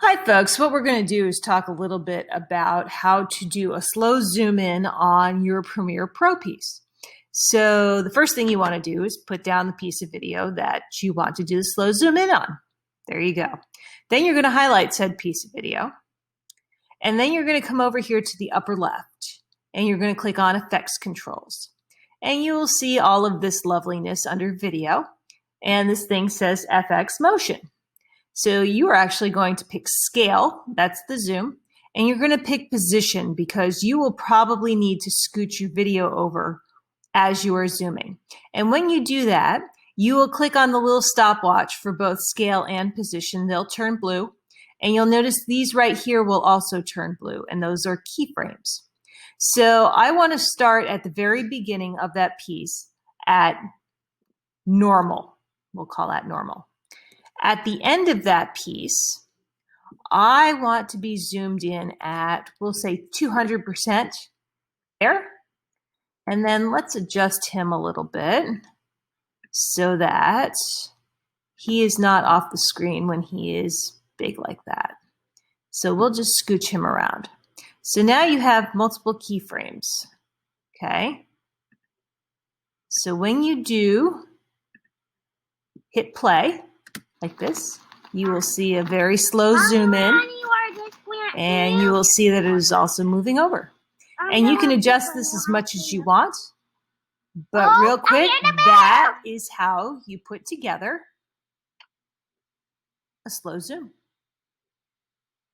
Hi folks, what we're going to do is talk a little bit about how to do a slow zoom in on your Premiere Pro piece. So the first thing you want to do is put down the piece of video that you want to do the slow zoom in on. There you go. Then you're going to highlight said piece of video. And then you're going to come over here to the upper left and you're going to click on Effects Controls. And you will see all of this loveliness under Video. And this thing says FX Motion. So you are actually going to pick Scale, that's the zoom, and you're going to pick Position because you will probably need to scoot your video over as you are zooming. And when you do that, you will click on the little stopwatch for both Scale and Position. They'll turn blue. And you'll notice these right here will also turn blue, and those are keyframes. So I want to start at the very beginning of that piece at normal. We'll call that normal. At the end of that piece, I want to be zoomed in at, we'll say 200% there. And then let's adjust him a little bit so that he is not off the screen when he is big like that. So we'll just scooch him around. So now you have multiple keyframes, okay? So when you do hit play, like this, you will see a very slow zoom in, and you will see that it is also moving over. And you can adjust this as much as you want, but real quick, that is how you put together a slow zoom.